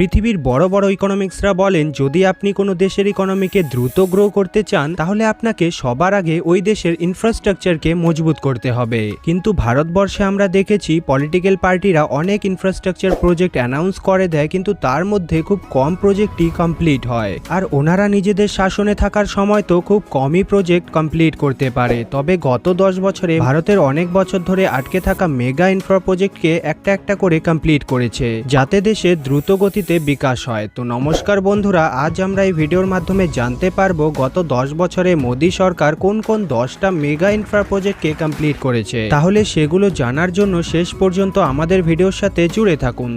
পৃথিবীর বড় বড় ইকোনমিক্সরা বলেন যদি আপনি কোনো দেশের ইকোনমিকে দ্রুত গ্রো করতে চান তাহলে আপনাকে সবার আগে ওই দেশের ইনফ্রাস্ট্রাকচারকে মজবুত করতে হবে। কিন্তু ভারতবর্ষে আমরা দেখেছি পলিটিক্যাল পার্টিরা অনেক ইনফ্রাস্ট্রাকচার প্রজেক্ট অ্যানাউন্স করে দেয়, কিন্তু তার মধ্যে খুব কম প্রজেক্টই কমপ্লিট হয়। আর ওনারা নিজেদের শাসনে থাকার সময় তো খুব কমই প্রজেক্ট কমপ্লিট করতে পারে। তবে গত 10 বছরে ভারতের অনেক বছর ধরে আটকে থাকা মেগা ইনফ্রা প্রজেক্টকে একটা একটা করে কমপ্লিট করেছে, যাতে দেশে দ্রুত গতিতে বিকাশ হয়। তো নমস্কার বন্ধুরা, আজ আমরা এই ভিডিওর মাধ্যমে জানতে পারবো গত 10 বছরে মোদী সরকার কোন কোন 10টা মেগা ইনফ্রা প্রজেক্টকে কমপ্লিট করেছে। তাহলে সেগুলো জানার জন্য শেষ পর্যন্ত আমাদের ভিডিওর সাথে জুড়ে থাকুন।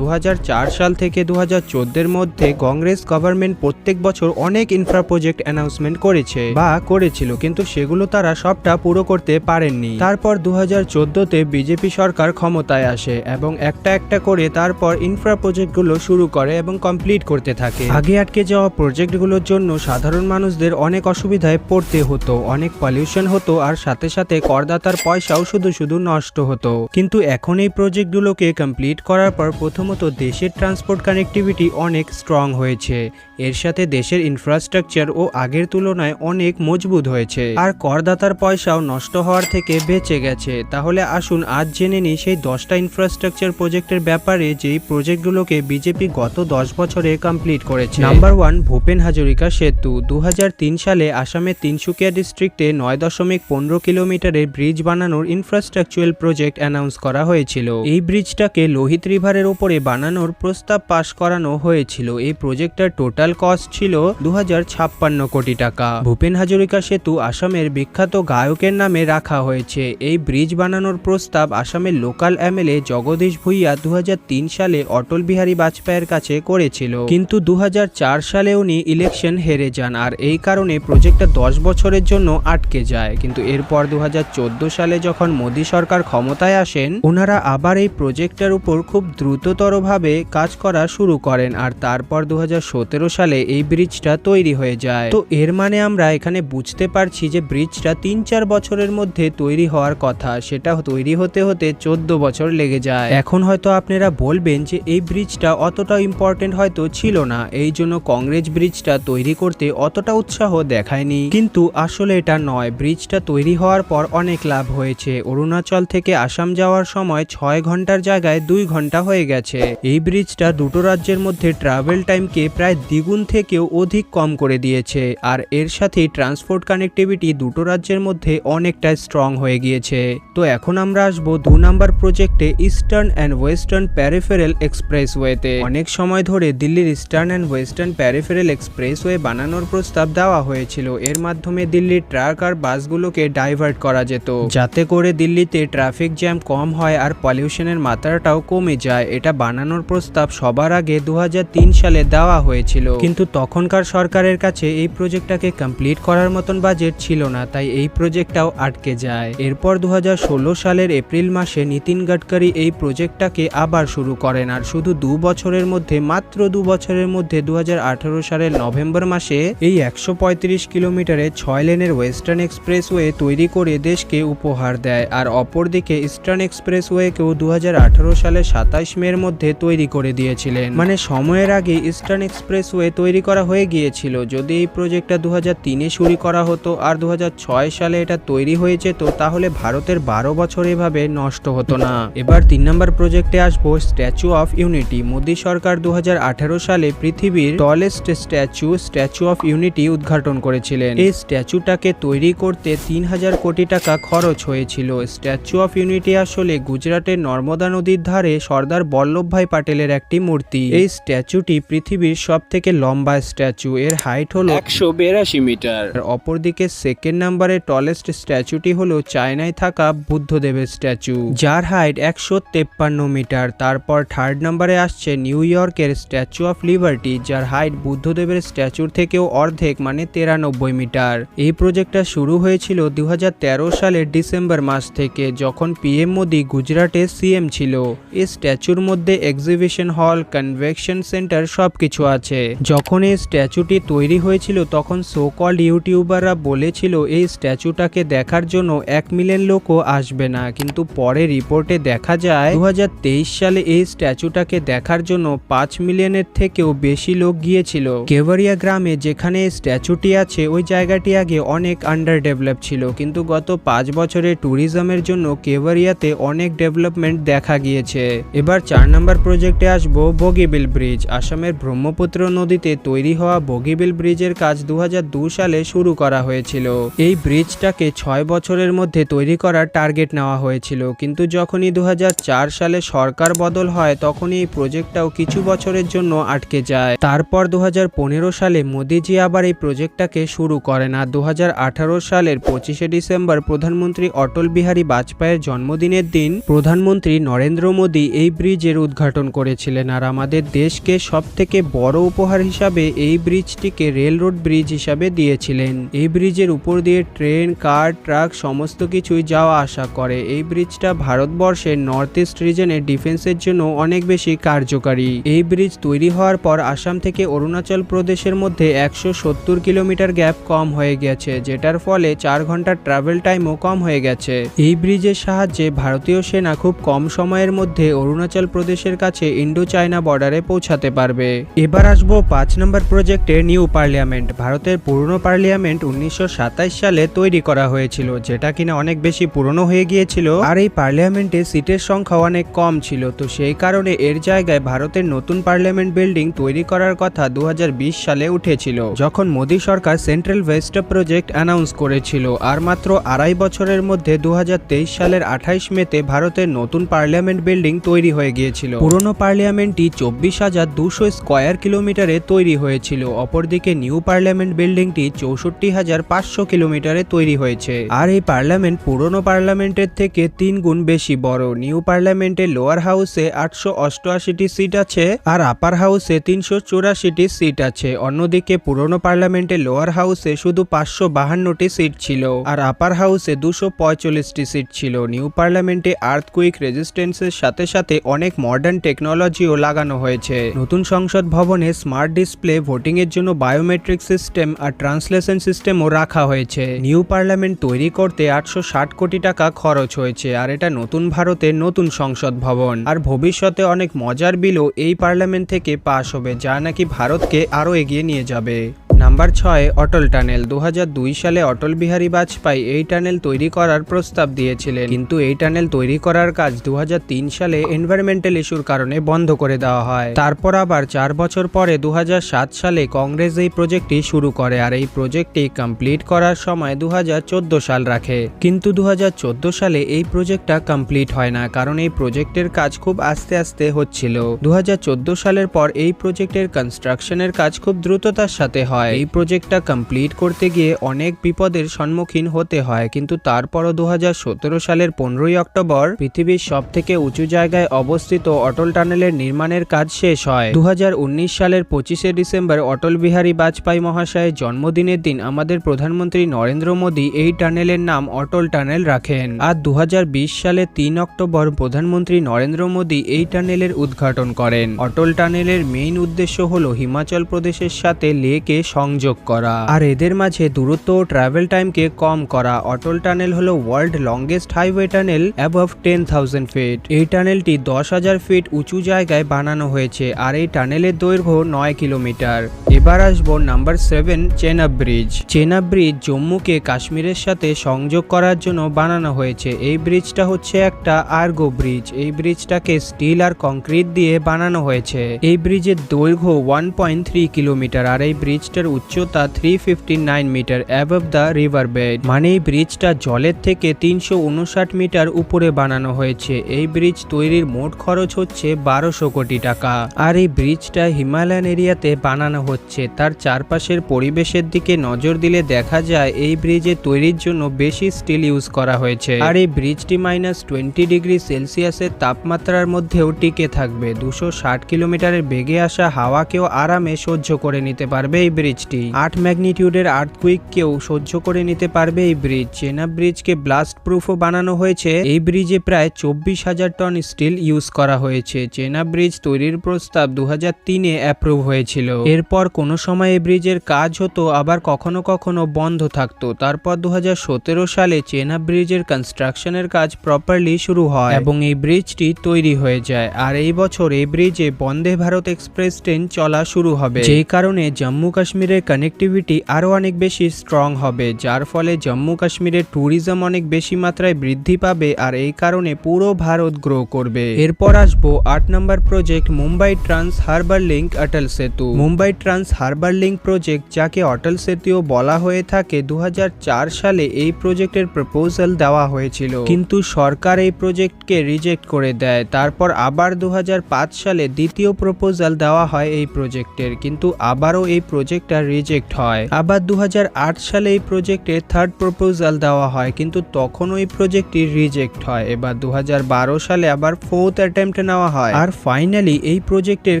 2004 সাল থেকে 2014 মধ্যে কংগ্রেস গভর্নমেন্ট প্রত্যেক বছর অনেক ইনফ্রা প্রজেক্ট অ্যানাউন্সমেন্ট করেছে বা করেছিল, কিন্তু সেগুলো তারা সবটা পুরো করতে পারেননি। তারপর 2014তে বিজেপি সরকার ক্ষমতায় আসে এবং একটা একটা করে তারপর ইনফ্রা প্রজেক্টগুলো শুরু করে এবং কমপ্লিট করতে থাকে। আগে আটকে যাওয়া প্রজেক্টগুলোর জন্য সাধারণ মানুষদের অনেক অসুবিধায় পড়তে হতো, অনেক পলিউশন হতো, আর সাথে সাথে করদাতার পয়সাও শুধু নষ্ট হতো। কিন্তু এখন এই প্রজেক্টগুলোকে কমপ্লিট করার পর প্রথমত দেশের ট্রান্সপোর্ট কানেক্টিভিটি অনেক স্ট্রং হয়েছে, এর সাথে দেশের ইনফ্রাস্ট্রাকচার ও আগের তুলনায় অনেক মজবুত হয়েছে, আর করদাতার পয়সাও নষ্ট হওয়ার থেকে বেঁচে গেছে। তাহলে আসুন আজ জেনে নিই সেই 10টা ইনফ্রাস্ট্রাকচার প্রজেক্টের ব্যাপারে যেই প্রজেক্টগুলোকে বিজেপি গত 10 বছরে কমপ্লিট করেছে। নাম্বার 1, ভূপেন হাজরিকা সেতু। 2003 সালে আসামের তিনসুকিয়া ডিস্ট্রিক্টে 9.15 কিলোমিটারের ব্রিজ বানানোর ইনফ্রাস্ট্রাকচারাল প্রজেক্ট অ্যানাউন্স করা হয়েছিল। এই ব্রিজটাকে লোহিত রিভারের উপরে বানানোর প্রস্তাব পাশ করানো হয়েছিল। এই প্রজেক্টটার টোটাল কস্ট ছিল 2056 কোটি টাকা। ভূপেন হাজরিকা সেতু আসামের বিখ্যাত গায়কের নামে রাখা হয়েছে। এই ব্রিজ বানানোর প্রস্তাব আসামের লোকাল এমএলএ জগদীশ ভুইয়া 2003 সালে অটল বিহারী বাজপেয়ীর কাছে করেছিল, কিন্তু 2004 সালে উনি ইলেকশন হেরে যান, আর এই কারণে প্রজেক্টটা 10 বছরের জন্য আটকে যায়। কিন্তু এরপর 2014 সালে যখন মোদী সরকার ক্ষমতায় আসেন, ওনারা আবার এই প্রজেক্টটার উপর খুব দ্রুততরভাবে কাজ করা শুরু করেন, আর তারপর 2017 সালে এই ব্রিজটা তৈরি হয়ে যায়। তো এর মানে আমরা এখানে বুঝতে পারছি যে ব্রিজটা 3-4 বছরের মধ্যে তৈরি হওয়ার কথা, সেটা তৈরি হতে হতে 14 বছর লেগে যায়। এখন হয়তো আপনারা বলবেন যে এই ব্রিজটা অতটা ইম্পর্টেন্ট হয়তো ছিল না, এই জন্য কংগ্রেস ব্রিজটা তৈরি করতে অতটা উৎসাহ দেখায়নি, কিন্তু আসলে এটা নয়। ব্রিজটা তৈরি হওয়ার পর অনেক লাভ হয়েছে। অরুণাচল থেকে আসাম যাওয়ার সময় 6 ঘন্টার জায়গায় 2 ঘন্টা হয়ে গেছে। এই ব্রিজটা দুটো রাজ্যের মধ্যে ট্রাভেল টাইমকে প্রায় দ্বিগুণ থেকেও অধিক কম করে দিয়েছে, আর এর সাথে ট্রান্সপোর্ট কানেক্টিভিটি দুটো রাজ্যের মধ্যে অনেকটা স্ট্রং হয়ে গিয়েছে। তো এখন আমরা আসবো 2 নাম্বার প্রজেক্টে, ইস্টার্ন অ্যান্ড ওয়েস্টার্ন প্যারিফেরাল এক্সপ্রেসওয়েতে। অনেক সময় ধরে দিল্লির ইস্টার্ন অ্যান্ড ওয়েস্টার্ন প্যারিফেরাল এক্সপ্রেসওয়ে বানানোর প্রস্তাব দেওয়া হয়েছিল। এর মাধ্যমে দিল্লির ট্রাক আর বাসগুলোকে ডাইভার্ট করা যেত, যাতে করে দিল্লিতে ট্রাফিক জ্যাম কম হয় আর পলিউশনের মাত্রাটাও কমে যায়। এটা বানানোর প্রস্তাব সবার আগে 2003 সালে দেওয়া হয়েছিল, কিন্তু তখনকার সরকারের কাছে এই প্রজেক্টটাকে কমপ্লিট করার মতন বাজেট ছিল না, তাই এই প্রজেক্টটাও আটকে যায়। এরপর 2016 সালের এপ্রিল মাসে নীতিন গাডকারি এই প্রজেক্টটাকে আবার শুরু করেন, আর শুধু 2 বছরের মধ্যে, মাত্র 2 বছরের মধ্যে 2018 সালের নভেম্বর মাসে এই 135 কিলোমিটারে 6 লেনের ওয়েস্টার্ন এক্সপ্রেসওয়ে তৈরি করে দেশকে উপহার দেয়। আর অপরদিকে ইস্টার্ন এক্সপ্রেসওয়েকেও 2018 সালের 27 মের মধ্যে তৈরি করে দিয়েছিলেন, মানে সময়ের আগে ইস্টার্ন এক্সপ্রেসওয়ে তৈরি করা হয়ে গিয়েছিল। যদি এই প্রজেক্টটা 2003-এ শুরু করা হতো আর 2006 সালে এটা তৈরি হয়ে যেত, তাহলে ভারতের 12 বছর এভাবে নষ্ট হতো না। এবার 3 নম্বর প্রজেক্টে আসবো, স্ট্যাচু অফ ইউনিটি। মোদী সরকার 2018 সালে পৃথিবীর টলেস্ট স্ট্যাচু অফ ইউনিটি উদ্ঘাটন করেছিলেন। এই স্ট্যাচুটাকে তৈরি করতে 3000 কোটি টাকা খরচ হয়েছিল। স্ট্যাচু অফ ইউনিটি আসলে গুজরাটের নর্মদা নদীর ধারে সর্দার বল্লভভাই প্যাটেলের একটি মূর্তি। এই স্ট্যাচুটি পৃথিবীর সব থেকে লম্বা স্ট্যাচু, এর হাইট হলো 182 মিটার। অপরদিকে সেকেন্ড নাম্বারে টলেস্ট স্ট্যাচুটি হলো চায়নায় থাকা বুদ্ধদেবের স্ট্যাচু, যার হাইট 153 মিটার। তারপর থার্ড নাম্বারে আসছে নিউ ইয়র্কের স্ট্যাচু অফ লিবার্টি, যার হাইট বুদ্ধদেবের স্ট্যাচুর থেকেও অর্ধেক, মানে 93 মিটার। এই প্রজেক্টটা শুরু হয়েছিল 2013 সালের ডিসেম্বর মাস থেকে, যখন পিএম মোদী গুজরাটের সিএম ছিল। এই স্ট্যাচুর মধ্যে মধ্যে এক্সিবিশন হল, কনভেনশন সেন্টার সবকিছু আছে। যখন এই স্ট্যাচুটি তৈরি হয়েছিল তখন সো কল্ড ইউটিউবাররা বলেছিল এই স্ট্যাচুটাকে দেখার জন্য 1 মিলিয়ন লোকও আসবে না, কিন্তু পরে রিপোর্টে দেখা যায় 2023 সালে এই স্ট্যাচুটাকে দেখার জন্য 5 মিলিয়নের থেকেও বেশি লোক গিয়েছিল। কেভারিয়া গ্রামে যেখানে এই স্ট্যাচুটি আছে ওই জায়গাটি আগে অনেক আন্ডার ডেভেলপ ছিল, কিন্তু গত 5 বছরে ট্যুরিজমের জন্য কেভারিয়াতে অনেক ডেভেলপমেন্ট দেখা গিয়েছে। এবার 4 নম্বর প্রজেক্টে আসবো বগিবিল ব্রিজ। আসামের ব্রহ্মপুত্র নদীতে তৈরি হওয়া বগিবিল ব্রিজের কাজ 2002 সালে শুরু করা হয়েছিল। এই ব্রিজটাকে 6 বছরের মধ্যে তৈরি করার টার্গেট নেওয়া হয়েছিল, কিন্তু যখনই 2004 সালে সরকার বদল হয় তখনই এই প্রজেক্টটাও কিছু বছরের জন্য আটকে যায়। তারপর 2015 সালে মোদিজি আবার এই প্রজেক্টটাকে শুরু করেন। আর 2018 সালের 25শে ডিসেম্বর প্রধানমন্ত্রী অটল বিহারী বাজপেয়ীর জন্মদিনের দিন প্রধানমন্ত্রী নরেন্দ্র মোদী এই ব্রিজের উদ্ঘাটন করেছিলেন। আর আমাদের দেশকে সবথেকে বড় উপহার হিসাবে এই ব্রিজটিকে রেল রোড ব্রিজ হিসাবে দিয়েছিলেন। এই ব্রিজের উপর দিয়ে ট্রেন, কার, ট্রাক সমস্ত কিছুই যাওয়া আসা করে। এই ব্রিজটা ভারতবর্ষের নর্থ ইস্ট রিজনের ডিফেন্সের জন্য অনেক বেশি কার্যকারী। এই ব্রিজ তৈরি হওয়ার পর আসাম থেকে অরুণাচল প্রদেশের মধ্যে 170 কিলোমিটার গ্যাপ কম হয়ে গেছে, যেটার ফলে 4 ঘন্টার ট্রাভেল টাইমও কম হয়ে গেছে। এই ব্রিজের সাহায্যে ভারতীয় সেনা খুব কম সময়ের মধ্যে অরুণাচল প্রদেশের কাছে ইন্ডো চায়না বর্ডারে পৌঁছাতে পারবে। এবার আসবো 5 নম্বর প্রজেক্টে নিউ পার্লিয়ামেন্ট। ভারতের পুরনো পার্লিয়ামেন্ট 1927 সালে তৈরি করা হয়েছিল, যেটা কিনা অনেক বেশি পুরনো হয়ে গিয়েছিল। আর এই পার্লিয়ামেন্টে সিটের সংখ্যা অনেক কম ছিল, তো সেই কারণে এর জায়গায় ভারতের নতুন পার্লিয়ামেন্ট বিল্ডিং তৈরি করার কথা 2020 সালে উঠেছিল, যখন মোদী সরকার সেন্ট্রাল ভেস্টা প্রজেক্ট অ্যানাউন্স করেছিল। আর মাত্র 2.5 বছরের মধ্যে 2023 সালের 28 মেতে ভারতের নতুন পার্লিয়ামেন্ট বিল্ডিং তৈরি হয়ে গিয়েছিল। পুরনো পার্লিয়ামেন্টটি 24,200 স্কয়ার কিলোমিটারে তৈরি হয়েছিল। অপরদিকে নিউ পার্লিয়ামেন্ট বিল্ডিংটি 64,500 কিলোমিটারে তৈরি হয়েছে। আর এই পার্লামেন্ট পুরনো পার্লামেন্টের থেকে 3 গুণ বেশি বড়। নিউ পার্লামেন্টের লোয়ার হাউসে 888টি সিট আছে আর আপার হাউসে 384টি সিট আছে। অন্যদিকে পুরনো পার্লামেন্টের লোয়ার হাউসে শুধু 552টি সিট ছিল আর আপার হাউসে 245টি সিট ছিল। নিউ পার্লামেন্টে আর্থকুইক রেজিস্ট্যান্সের সাথে সাথে অনেক মডার্ন টেকনোলজিও লাগানো হয়েছে। নতুন সংসদ ভবনে স্মার্ট ডিসপ্লে, ভোটিং এর জন্য বায়োমেট্রিক সিস্টেম আর ট্রান্সলেশন সিস্টেমও রাখা হয়েছে। নিউ পার্লামেন্ট তৈরি করতে 860 কোটি টাকা খরচ হয়েছে। আর এটা নতুন ভারতের নতুন সংসদ ভবন। আর ভবিষ্যতে অনেক মজার বিলও এই পার্লামেন্ট থেকে পাস হবে, যা নাকি ভারতকে আরো এগিয়ে নিয়ে যাবে। নাম্বার 6 অটল টানেল। 2002 সালে অটল বিহারী বাজপেয়ী এই টানেল তৈরি করার প্রস্তাব দিয়েছিলেন, কিন্তু এই টানেল তৈরি করার কাজ 2003 সালে এনভায়রনমেন্টাল ইস্যুর কারণে বন্ধ করে দেওয়া হয়। তারপর আবার 4 বছর পরে 2007 সালে কংগ্রেস এই প্রজেক্টটি শুরু করে। আর এই প্রজেক্টটি কমপ্লিট করার সময় 2014 সাল রাখে, কিন্তু 2014 সালে এই প্রজেক্টটা কমপ্লিট হয় না, কারণ এই প্রজেক্টের কাজ খুব আস্তে আস্তে হচ্ছিল। 2014 সালের পর এই প্রজেক্টের কনস্ট্রাকশনের কাজ খুব দ্রুততার সাথে হয়। এই প্রজেক্টটা কমপ্লিট করতে গিয়ে অনেক বিপদের সম্মুখীন হতে হয়, কিন্তু তারপরও 2017 সালের 15ই অক্টোবর পৃথিবীর সবথেকে উঁচু জায়গায় অবস্থিত অটল টানেলের নির্মাণের কাজ শেষ হয়। 2019 সালের 25শে ডিসেম্বর অটল বিহারী বাজপেয়ী মহাশয়ের জন্মদিনের দিন আমাদের প্রধানমন্ত্রী নরেন্দ্র মোদী এই টানেলের নাম অটল টানেল রাখেন। আর 2020 সালের 3 অক্টোবর প্রধানমন্ত্রী নরেন্দ্র মোদী এই টানেলের উদ্ঘাটন করেন। অটল টানেলের মেইন উদ্দেশ্য হলো হিমাচল প্রদেশের সাথে লেকে সংযোগ করা আর এদের মাঝে দূরত্ব ও ট্রাভেল টাইমকে কম করা। অটল টানেল হলো world longest highway tunnel above 10,000 feet. এই টানেলটি 10,000 ফিট উঁচু জায়গায় বানানো হয়েছে আর এই টানেলের দৈর্ঘ্য 9 কিলোমিটার। এবার আসবো number 7 Chenab bridge. Chenab bridge জম্মুকে কাশ্মীরের সাথে সংযোগ করার জন্য বানানো হয়েছে। এই ব্রিজটা হচ্ছে একটা আর্গো ব্রিজ। এই ব্রিজটাকে স্টিল আর কংক্রিট দিয়ে বানানো হয়েছে। এই ব্রিজের দৈর্ঘ্য 1.3 কিলোমিটার আর এই ব্রিজটার উচ্চতা 359 meter above the river bed. মানে এই ব্রিজটা জলের থেকে 359 মিটার উপরে বানানো হয়েছে। এই ব্রিজ তৈরির মোট খরচ হচ্ছে 1200 কোটি টাকা। আর এই ব্রিজটা হিমালয়ান এরিয়াতে বানানো হচ্ছে। তার চারপাশের পরিবেশের দিকে নজর দিলে দেখা যায় এই ব্রিজের তৈরির জন্য বেশি স্টিল ইউজ করা হয়েছে। আর এই ব্রিজটি -20 ডিগ্রি সেলসিয়াসের তাপমাত্রার মধ্যেও টিকে থাকবে। 260 কিলোমিটারের বেগে আসা হাওয়াকেও আরামে সহ্য করে নিতে পারবে এই ব্রিজটি। 8 ম্যাগনিটিউডের আর্থকুইককেও সহ্য করে নিতে পারবে এই ব্রিজ। চেনাব ব্রিজকে ব্লাস্ট প্রুফও বানানো হয়েছে। এই ব্রিজে প্রায় 24,000 টন স্টিল ইউজ করা হয়েছে। চেনাব ব্রিজ তৈরির প্রস্তাব 2003-এ অ্যাপ্রুভ হয়েছিল। এরপর কোনো সময় এই ব্রিজের কাজ হতো, আবার কখনো কখনো বন্ধ থাকতো। তারপর 2017 সালে চেনাব ব্রিজের কনস্ট্রাকশনের কাজ প্রপারলি শুরু হয় এবং এই ব্রিজটি তৈরি হয়ে যায়। আর এই বছর এই ব্রিজে বন্দে ভারত এক্সপ্রেস ট্রেন চলা শুরু হবে, যেই কারণে জম্মু কাশ্মীরের কানেক্টিভিটি আরো অনেক বেশি স্ট্রং হবে, যার ফলে জম্মু কাশ্মীরের ট্যুরিজম অনেক বেশি মাত্রায় বৃদ্ধি পাবে আর এই কারণে পুরো ভারত গ্রো করবে। এরপর আসবো 8 নম্বর project Mumbai trans harbour link Atal Setu. Mumbai trans harbour link project, যাকে অটল সেতুও বলা হয়ে থাকে, 2004 সালে এই প্রজেক্টের প্রপোজাল দেওয়া হয়েছিল, কিন্তু সরকার এই প্রজেক্টকে রিজেক্ট করে দেয়। তারপর আবার 2005 সালে দ্বিতীয় প্রপোজাল দেওয়া হয় এই প্রজেক্টের, কিন্তু আবারও এই প্রজেক্টটা রিজেক্ট হয়। আবার 2008 সালে এই প্রজেক্টের থার্ড প্রপোজাল দেওয়া হয়, কিন্তু তখনও এই প্রজেক্টটি রিজেক্ট হয়। এবার 2012 সালে আবার ফোর্থ অ্যাটেম্পটে নেওয়া হয় আর ফাইনালি এই প্রজেক্টের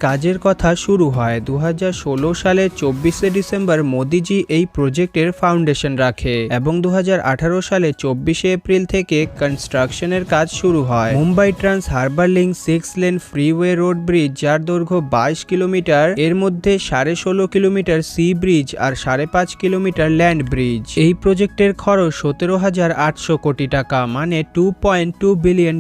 কাজের কথা শুরু হয়। 2016 সালে 24শে ডিসেম্বর মোদিজি এই প্রজেক্টের ফাউন্ডেশন রাখে এবং 2018 সালে 24শে এপ্রিল থেকে কনস্ট্রাকশনের কাজ শুরু হয়। Mumbai trans harbour link 6 lane freeway road bridge, যার দৈর্ঘ্য 22 কিলোমিটার, এর মধ্যে 16.5 কিলোমিটার সি ব্রিজ আর 5.5 কিলোমিটার ল্যান্ড ব্রিজ। এই প্রজেক্টের খরচ 17,800 কোটি টাকা, মানে $2.2 বিলিয়ন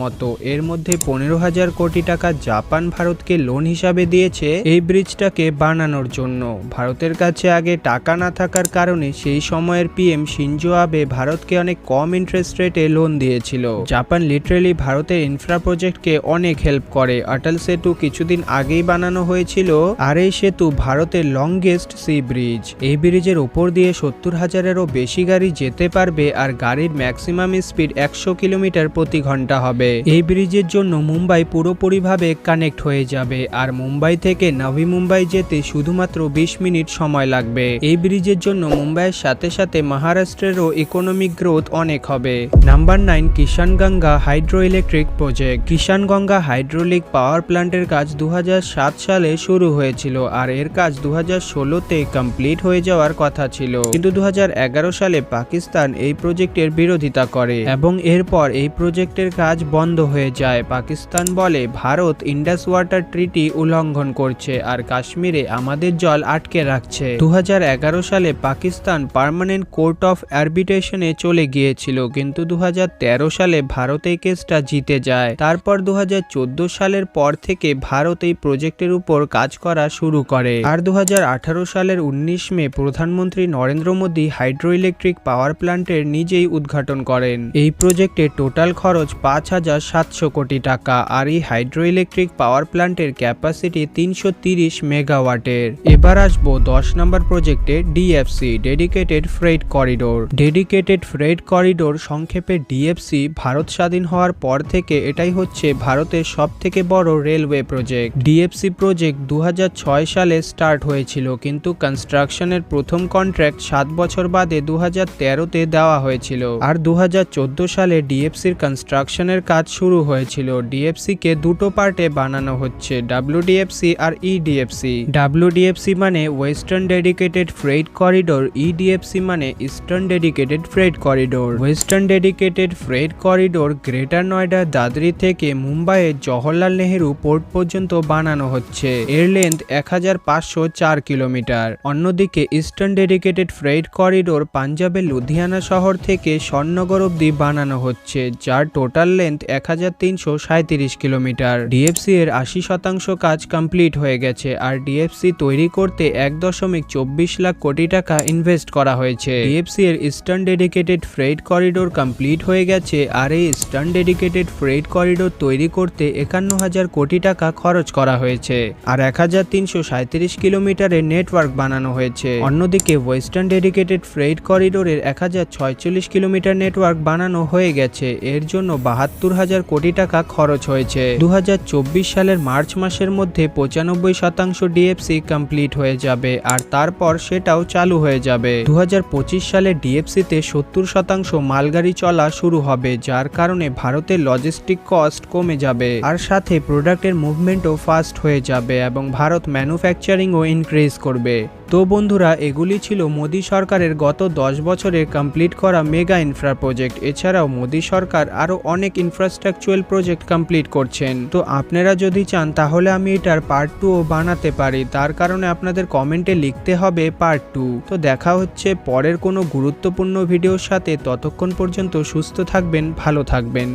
মতো। এর মধ্যে 15,000 কোটি টাকা জাপান ভারতকে লোন হিসাবে দিয়েছে এই ব্রিজটাকে বানানোর জন্য। ভারতের কাছে আগে টাকা না থাকার কারণে সেই সময়ের পিএম শিনজো আবে ভারতকে অনেক কম ইন্টারেস্ট রেটে লোন দিয়েছিল। জাপান লিটারেলি ভারতের ইনফ্রা প্রজেক্টকে অনেক হেল্প করে। অটল সেতু কিছুদিন আগেই বানানো হয়েছিল আর এই সেতু ভারতের লংগেস্ট সি ব্রিজ। এই ব্রিজের উপর দিয়ে 70,000-এরও বেশি গাড়ি যেতে পারবে আর গাড়ির ম্যাক্সিমাম স্পিড 100 কিলোমিটার প্রতি ঘন্টা হবে। এই ব্রিজের জন্য মুম্বাই পুরোপুরিভাবে কানেক্ট হয়ে যাবে আর মুম্বাই থেকে নভি মুম্বাই যেতে শুধুমাত্র 20 মিনিট সময় লাগবে। এই ব্রিজের জন্য মুম্বাইয়ের সাথে সাথে মহারাষ্ট্রেরও ইকোনমিক গ্রোথ অনেক হবে। Number 9, Kishanganga hydro electric project. Kishanganga hydraulic power প্ল্যান্টের কাজ 2007 সালে শুরু হয়েছিল আর এর কাজ 2016-তে কমপ্লিট হয়ে যাওয়ার কথা ছিল, কিন্তু 2011 সালে পাকিস্তান এই প্রজেক্টের বিরোধিতা করে এবং এরপর এই প্রজেক্টের কাজ বন্ধ হয়ে যায়। পাকিস্তান বলে ভারত ইন্ডাস ওয়াটার ট্রিটি উল্লঙ্ঘন করছে আর কাশ্মীরে আমাদের জল আটকে রাখছে। 2011 সালে পাকিস্তান পার্মানেন্ট কোর্ট অফ আরবিট্রেশনে চলে গিয়েছিল, কিন্তু 2013 সালে ভারত এই কেসটা জিতে যায়। তারপর 2014 সালের পর থেকে ভারত এই প্রজেক্টের উপর কাজ করা শুরু করে আর 2018 সালের 19 মে প্রধানমন্ত্রী Narendra Modi hydro electric power প্ল্যান্টের নিজেই উদ্ঘাটন করেন। এই প্রজেক্টের টোটাল খরচ 5,700 কোটি টাকা আর এই হাইড্রো ইলেকট্রিক পাওয়ার প্ল্যান্টের ক্যাপাসিটি 330 মেগাওয়াটের। এবার আসবো 10 নম্বর প্রজেক্টে DFC, dedicated freight corridor. Dedicated freight corridor, সংক্ষেপে ডিএফসি, ভারত স্বাধীন হওয়ার পর থেকে এটাই হচ্ছে ভারতের সব থেকে বড় রেলওয়ে প্রজেক্ট। ডিএফসি প্রজেক্ট 2006 সালে স্টার্ট হয়েছিল, কিন্তু কনস্ট্রাকশনের প্রথম কন্ট্রাক্ট 7 বছর বাদে 2013-তে দেওয়া হয়েছিল আর 2014 সালে ডিএফসির কনস্ট্রাকশনের কাজ শুরু হয়েছিল। ডিএফসি কে দুটো পার্টে বানানো হচ্ছে, ডাব্লিউডিএফসি আর ইডিএফসি। ডাব্লিউডিএফসি মানে ওয়েস্টার্ন ডেডিকেটেড ফ্রেট করিডোর, ইডিএফসি মানে eastern dedicated freight corridor. Western dedicated freight corridor greater Noida Dadri থেকে মুম্বাইয়ের জওহরলাল নেহেরু পোর্ট পর্যন্ত বানানো হচ্ছে। এর লেন্থ 1504 কিলোমিটার। অন্যদিকে ইস্টার্ন ডেডিকেটেড ফ্রেট করিডোর পাঞ্জাবের লুধিয়ানা শহর থেকে শ্রীনগর অব্দি বানানো হচ্ছে, যার টোটাল লেন্থ 1337 কিলোমিটার। ডিএফসি এর 80% কাজ কমপ্লিট হয়ে গেছে আর ডিএফসি তৈরি করতে 1.24 লাখ কোটি টাকা ইনভেস্ট করা হয়েছে। ডিএফসি এর eastern dedicated freight corridor complete হয়ে গেছে আর এই ইস্টার্ন ডেডিকেটেড ফ্রেট করিডোর তৈরি করতে 51,000 কোটি টাকা খরচ করা হয়েছে আর 1337 কিলোমিটারের নেটওয়ার্ক বানানো হয়েছে। অন্যদিকে ওয়েস্টার্ন ডেডিকেটেড ফ্রেট করিডোরের 1046 কিলোমিটার নেটওয়ার্ক বানানো হয়ে গেছে। এর জন্য 72,000 কোটি টাকা খরচ হয়েছে। 2024 সালের মার্চ মাসের মধ্যে 95% ডিএফসি কমপ্লিট হয়ে যাবে আর তারপর সেটাও চালু হয়ে যাবে। 2025 সালে ডিএফসিতে 70% মালগাড়ি চলা শুরু হবে, যার কারণে ভারতের লজিস্টিক কস্ট কমে যাবে আর সাথে প্রোডাক্টের মুভমেন্টও ফাস্ট হয়ে যাবে এবং ভারত ম্যানুফ্যাকচারিংও ইনক্রিজ করবে। তো বন্ধুরা, এগুলি ছিল মোদী সরকারের গত 10 বছরে কমপ্লিট করা মেগা ইনফ্রা প্রজেক্ট। এছাড়াও মোদী সরকার আরও অনেক ইনফ্রাস্ট্রাকচারাল প্রজেক্ট কমপ্লিট করছেন। তো আপনারা যদি চান তাহলে আমি এটার পার্ট 2ও বানাতে পারি, তার কারণে আপনাদের কমেন্টে লিখতে হবে পার্ট 2। তো দেখা হচ্ছে পরের কোনো গুরুত্বপূর্ণ ভিডিওর সাথে। ততক্ষণ পর্যন্ত সুস্থ থাকবেন, ভালো থাকবেন,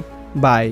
বাই।